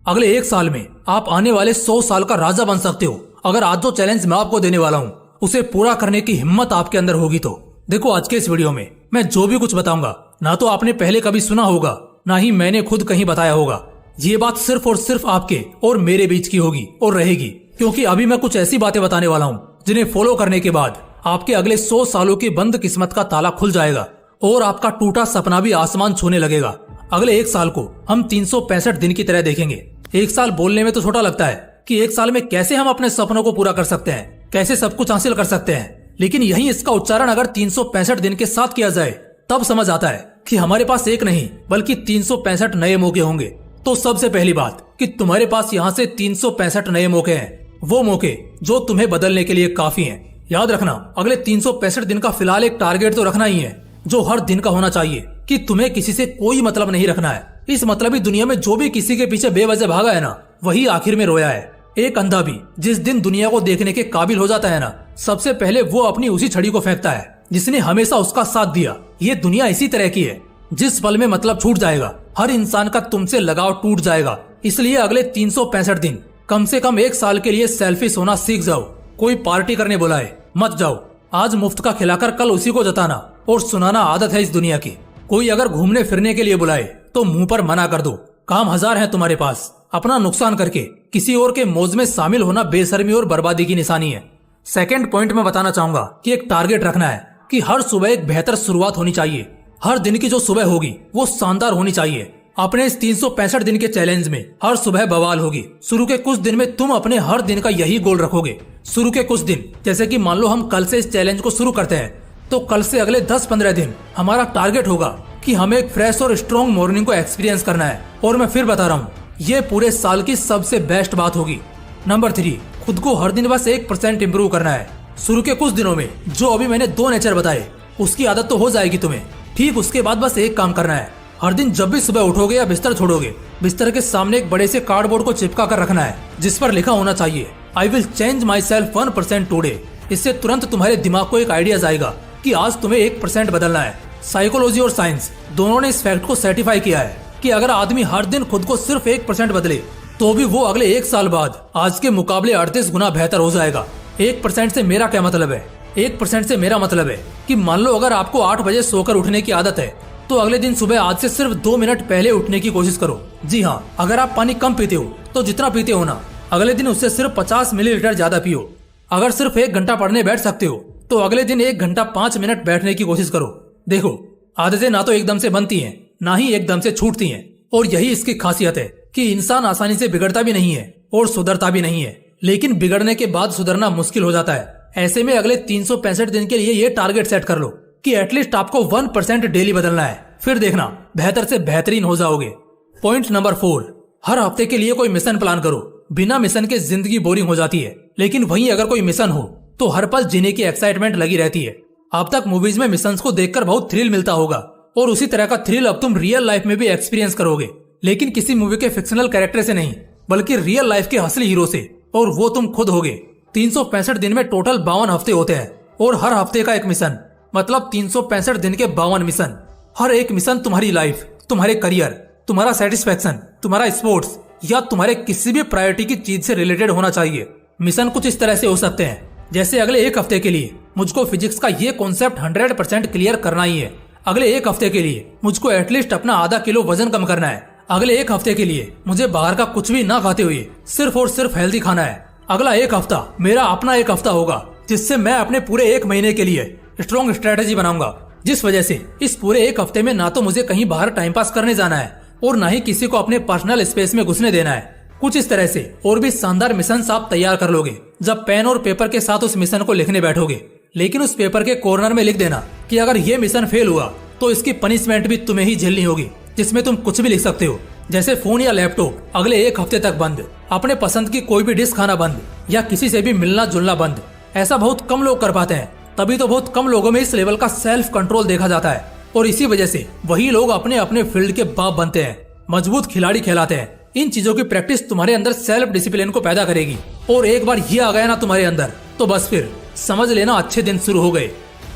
अगले 1 साल में आप आने वाले 100 साल का राजा बन सकते हो अगर आज जो चैलेंज मैं आपको देने वाला हूँ उसे पूरा करने की हिम्मत आपके अंदर होगी तो। देखो, आज के इस वीडियो में मैं जो भी कुछ बताऊंगा ना तो आपने पहले कभी सुना होगा ना ही मैंने खुद कहीं बताया होगा। ये बात सिर्फ और सिर्फ आपके और मेरे बीच की होगी और रहेगी, क्योंकि अभी मैं कुछ ऐसी बातें बताने वाला हूँ जिन्हें फॉलो करने के बाद आपके अगले 100 सालों की बंद किस्मत का ताला खुल जाएगा और आपका टूटा सपना भी आसमान छूने लगेगा। अगले 1 साल को हम 365 दिन की तरह देखेंगे। 1 साल बोलने में तो छोटा लगता है कि 1 साल में कैसे हम अपने सपनों को पूरा कर सकते हैं, कैसे सब कुछ हासिल कर सकते हैं, लेकिन यही इसका उच्चारण अगर 365 दिन के साथ किया जाए तब समझ आता है कि हमारे पास एक नहीं बल्कि 365 नए मौके होंगे। तो सबसे पहली बात कि तुम्हारे पास यहाँ से 365 नए मौके हैं, वो मौके जो तुम्हें बदलने के लिए काफी हैं। याद रखना, अगले 365 दिन का फिलहाल एक टारगेट तो रखना ही है जो हर दिन का होना चाहिए कि तुम्हें किसी से कोई मतलब नहीं रखना है। इस मतलबी दुनिया में जो भी किसी के पीछे बेवजह भागा है ना, वही आखिर में रोया है। एक अंधा भी जिस दिन दुनिया को देखने के काबिल हो जाता है ना, सबसे पहले वो अपनी उसी छड़ी को फेंकता है जिसने हमेशा उसका साथ दिया। ये दुनिया इसी तरह की है, जिस पल में मतलब छूट जाएगा हर इंसान का तुमसे लगाव टूट जाएगा। इसलिए अगले 365 दिन कम से कम 1 साल के लिए सेल्फिश होना सीख जाओ। कोई पार्टी करने बुलाए मत जाओ, आज मुफ्त का खिलाकर कल उसी को जताना और सुनाना आदत है इस दुनिया की। कोई अगर घूमने फिरने के लिए बुलाए तो मुंह पर मना कर दो। काम 1000 है तुम्हारे पास, अपना नुकसान करके किसी और के मौज में शामिल होना बेशर्मी और बर्बादी की निशानी है। सेकंड पॉइंट में बताना चाहूंगा कि एक टारगेट रखना है कि हर सुबह एक बेहतर शुरुआत होनी चाहिए। हर दिन की जो सुबह होगी वो शानदार होनी चाहिए। अपने इस 365 दिन के चैलेंज में हर सुबह बवाल होगी। शुरू के कुछ दिन में तुम अपने हर दिन का यही गोल रखोगे। शुरू के कुछ दिन, जैसे कि मान लो हम कल से इस चैलेंज को शुरू करते हैं, तो कल से अगले 10-15 दिन हमारा टारगेट होगा कि हमें एक फ्रेश और स्ट्रॉन्ग मॉर्निंग को एक्सपीरियंस करना है। और मैं फिर बता रहा हूँ, ये पूरे साल की सबसे बेस्ट बात होगी। नंबर 3, खुद को हर दिन बस 1% इम्प्रूव करना है। शुरू के कुछ दिनों में जो अभी मैंने 2 नेचर बताए उसकी आदत तो हो जाएगी तुम्हें। ठीक उसके बाद बस एक काम करना है, हर दिन जब भी सुबह उठोगे या बिस्तर छोड़ोगे, बिस्तर के सामने एक बड़े से कार्डबोर्ड को चिपका कर रखना है जिस पर लिखा होना चाहिए I will change my self 1% today. इससे तुरंत तुम्हारे दिमाग को एक आइडिया आएगा कि आज तुम्हें 1% बदलना है। साइकोलॉजी और साइंस दोनों ने इस फैक्ट को सर्टिफाई किया है कि अगर आदमी हर दिन खुद को सिर्फ 1% बदले तो भी वो अगले 1 साल बाद आज के मुकाबले 38 गुना बेहतर हो जाएगा। 1% से मेरा क्या मतलब है? 1% से मेरा मतलब है कि मान लो अगर आपको 8 बजे सोकर उठने की आदत है तो अगले दिन सुबह आज से सिर्फ 2 मिनट पहले उठने की कोशिश करो। जी हाँ, अगर आप पानी कम पीते हो तो जितना पीते हो ना, अगले दिन उससे सिर्फ 50 मिलीलीटर ज्यादा पियो। अगर सिर्फ 1 घंटा पढ़ने बैठ सकते हो तो अगले दिन 1 घंटा 5 मिनट बैठने की कोशिश करो। देखो, आदतें ना तो एकदम से बनती हैं ना ही एकदम से छूटती हैं, और यही इसकी खासियत है कि इंसान आसानी से बिगड़ता भी नहीं है और सुधरता भी नहीं है, लेकिन बिगड़ने के बाद सुधरना मुश्किल हो जाता है। ऐसे में अगले 365 दिन के लिए ये टारगेट सेट कर लो कि एटलीस्ट आपको 1% डेली बदलना है। फिर देखना बेहतर से बेहतरीन हो जाओगे। पॉइंट नंबर 4, हर हफ्ते के लिए कोई मिशन प्लान करो। बिना मिशन के जिंदगी बोरिंग हो जाती है, लेकिन वहीं अगर कोई मिशन हो तो हर पल जीने की एक्साइटमेंट लगी रहती है। अब तक मूवीज में मिशंस को देखकर बहुत थ्रिल मिलता होगा और उसी तरह का थ्रिल अब तुम रियल लाइफ में भी एक्सपीरियंस करोगे, लेकिन किसी मूवी के फिक्शनल कैरेक्टर से नहीं बल्कि रियल लाइफ के असली हीरो से, और वो तुम खुद होगे। 365 दिन में टोटल 52 हफ्ते होते हैं और हर हफ्ते का एक मिशन, मतलब 365 दिन के 52 मिशन। हर एक मिशन तुम्हारी लाइफ, तुम्हारे करियर, तुम्हारा सेटिस्फेक्शन, तुम्हारा स्पोर्ट्स या तुम्हारे किसी भी प्रायोरिटी की चीज से रिलेटेड होना चाहिए। मिशन कुछ इस तरह से हो सकते हैं, जैसे अगले 1 हफ्ते के लिए मुझको फिजिक्स का ये कॉन्सेप्ट 100% क्लियर करना ही है। अगले 1 हफ्ते के लिए मुझको एटलीस्ट अपना आधा किलो वजन कम करना है। अगले 1 हफ्ते के लिए मुझे बाहर का कुछ भी ना खाते हुए सिर्फ और सिर्फ हेल्दी खाना है। अगला 1 हफ्ता मेरा अपना 1 हफ्ता होगा जिससे मैं अपने पूरे 1 महीने के लिए स्ट्रॉन्ग स्ट्रेटेजी बनाऊंगा, जिस वजह से इस पूरे 1 हफ्ते में ना तो मुझे कहीं बाहर टाइम पास करने जाना है और ना ही किसी को अपने पर्सनल स्पेस में घुसने देना है। कुछ इस तरह से और भी शानदार मिशन आप तैयार कर लोगे जब पेन और पेपर के साथ उस मिशन को लिखने बैठोगे। लेकिन उस पेपर के कॉर्नर में लिख देना कि अगर ये मिशन फेल हुआ तो इसकी पनिशमेंट भी तुम्हें ही झेलनी होगी, जिसमें तुम कुछ भी लिख सकते हो, जैसे फोन या लैपटॉप अगले 1 हफ्ते तक बंद, अपने पसंद की कोई भी डिश खाना बंद, या किसी से भी मिलना जुलना बंद। ऐसा बहुत कम लोग कर पाते हैं, तभी तो बहुत कम लोगों में इस लेवल का सेल्फ कंट्रोल देखा जाता है, और इसी वजह से वही लोग अपने अपने फील्ड के बाप बनते हैं, मजबूत खिलाड़ी कहलाते हैं। इन चीजों की प्रैक्टिस तुम्हारे अंदर सेल्फ डिसिप्लिन को पैदा करेगी, और एक बार ये आ गया ना तुम्हारे अंदर तो बस फिर समझ लेना अच्छे दिन शुरू हो गए।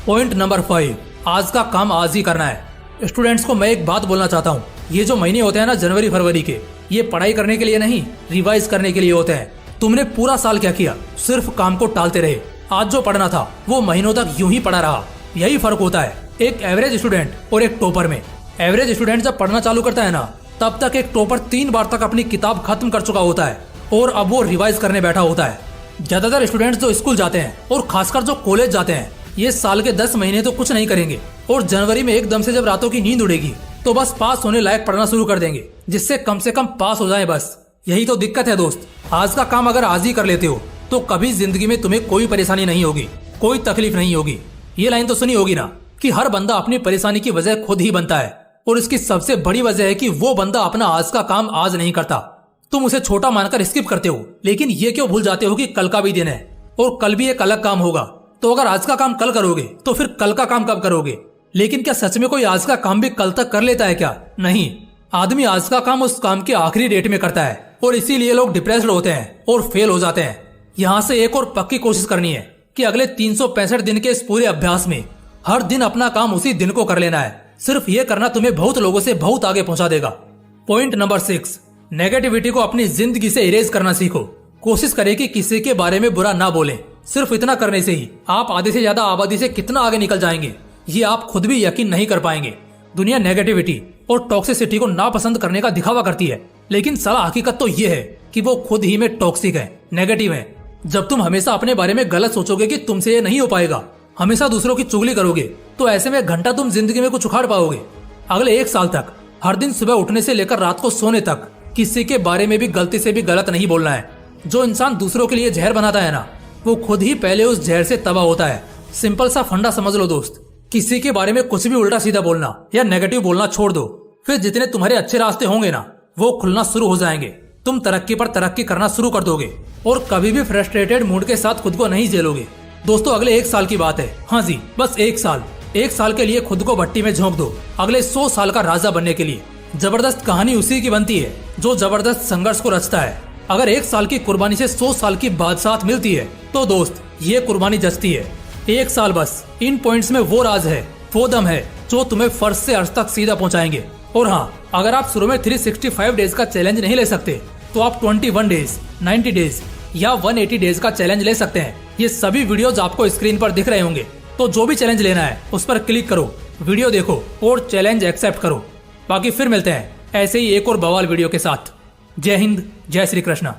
पॉइंट नंबर 5, आज का काम आज ही करना है। स्टूडेंट्स को मैं एक बात बोलना चाहता हूँ ये जो महीने होते हैं ना जनवरी फरवरी के, ये पढ़ाई करने के लिए नहीं, रिवाइज करने के लिए होते हैं। तुमने पूरा साल क्या किया? सिर्फ काम को टालते रहे। आज जो पढ़ना था वो महीनों तक यूं ही पढ़ा रहा। यही फर्क होता है एक एवरेज स्टूडेंट और एक टॉपर में। एवरेज स्टूडेंट जब पढ़ना चालू करता है ना, तब तक एक टॉपर 3 बार तक अपनी किताब खत्म कर चुका होता है और अब वो रिवाइज करने बैठा होता है। ज्यादातर स्टूडेंट्स जो स्कूल जाते हैं और खासकर जो कॉलेज जाते हैं, ये साल के 10 महीने तो कुछ नहीं करेंगे और जनवरी में एकदम से जब रातों की नींद उड़ेगी तो बस पास होने लायक पढ़ना शुरू कर देंगे, जिससे कम से कम पास हो जाए बस। यही तो दिक्कत है दोस्त। आज का काम अगर आज ही कर लेते हो तो कभी जिंदगी में तुम्हें कोई परेशानी नहीं होगी, कोई तकलीफ नहीं होगी। ये लाइन तो सुनी होगी ना कि हर बंदा अपनी परेशानी की वजह खुद ही बनता है, और इसकी सबसे बड़ी वजह है कि वो बंदा अपना आज का काम आज नहीं करता। तुम उसे छोटा मानकर स्किप करते हो, लेकिन ये क्यों भूल जाते हो कि कल का भी दिन है और कल भी एक अलग काम होगा। तो अगर आज का काम कल करोगे तो फिर कल का काम कब करोगे? लेकिन क्या सच में कोई आज का काम भी कल तक कर लेता है क्या? नहीं, आदमी आज का काम उस काम के आखिरी डेट में करता है, और इसीलिए लोग डिप्रेस्ड होते हैं और फेल हो जाते हैं। यहाँ से एक और पक्की कोशिश करनी है कि अगले 365 दिन के इस पूरे अभ्यास में हर दिन अपना काम उसी दिन को कर लेना है। सिर्फ ये करना तुम्हें बहुत लोगों से बहुत आगे पहुंचा देगा। पॉइंट नंबर 6, नेगेटिविटी को अपनी जिंदगी से इरेज करना सीखो। कोशिश करें कि किसी के बारे में बुरा ना बोलें। सिर्फ इतना करने से ही आप आधे से ज्यादा आबादी से कितना आगे निकल जाएंगे, ये आप खुद भी यकीन नहीं कर पाएंगे। दुनिया नेगेटिविटी और टॉक्सिसिटी को नापसंद करने का दिखावा करती है, लेकिन साला हकीकत तो ये है कि वो खुद ही में टॉक्सिक है, नेगेटिव है। जब तुम हमेशा अपने बारे में गलत सोचोगे कि तुमसे ये नहीं हो पाएगा, हमेशा दूसरों की चुगली करोगे, तो ऐसे में घंटा तुम जिंदगी में कुछ उखाड़ पाओगे। अगले 1 साल तक हर दिन सुबह उठने से लेकर रात को सोने तक किसी के बारे में भी गलती से भी गलत नहीं बोलना है। जो इंसान दूसरों के लिए जहर बनाता है ना, वो खुद ही पहले उस जहर से तबाह होता है। सिंपल सा फंडा समझ लो दोस्त। किसी के बारे में कुछ भी उल्टा सीधा बोलना या नेगेटिव बोलना छोड़ दो, फिर जितने तुम्हारे अच्छे रास्ते होंगे ना, वो खुलना शुरू हो जाएंगे। तुम तरक्की पर तरक्की करना शुरू कर दोगे और कभी भी फ्रस्ट्रेटेड मूड के साथ खुद को नहीं झेलोगे। दोस्तों, अगले 1 साल की बात है। हाँ जी, बस 1 साल। 1 साल के लिए खुद को भट्टी में झोंक दो, अगले 100 साल का राजा बनने के लिए। जबरदस्त कहानी उसी की बनती है जो जबरदस्त संघर्ष को रचता है। अगर 1 साल की कुर्बानी से 100 साल की बादशाहत मिलती है तो दोस्त, ये कुर्बानी जचती है। 1 साल बस। इन पॉइंट्स में वो राज है, वो दम है जो तुम्हें फर्श से अर्श तक सीधा पहुंचाएंगे। और हाँ, अगर आप शुरू में 365 डेज का चैलेंज नहीं ले सकते तो आप 21 डेज, 90 डेज या 180 डेज का चैलेंज ले सकते हैं। ये सभी वीडियोज आपको स्क्रीन पर दिख रहे होंगे। तो जो भी चैलेंज लेना है उस पर क्लिक करो, वीडियो देखो और चैलेंज एक्सेप्ट करो। बाकी फिर मिलते हैं ऐसे ही एक और बवाल वीडियो के साथ। जय हिंद, जय श्री कृष्णा।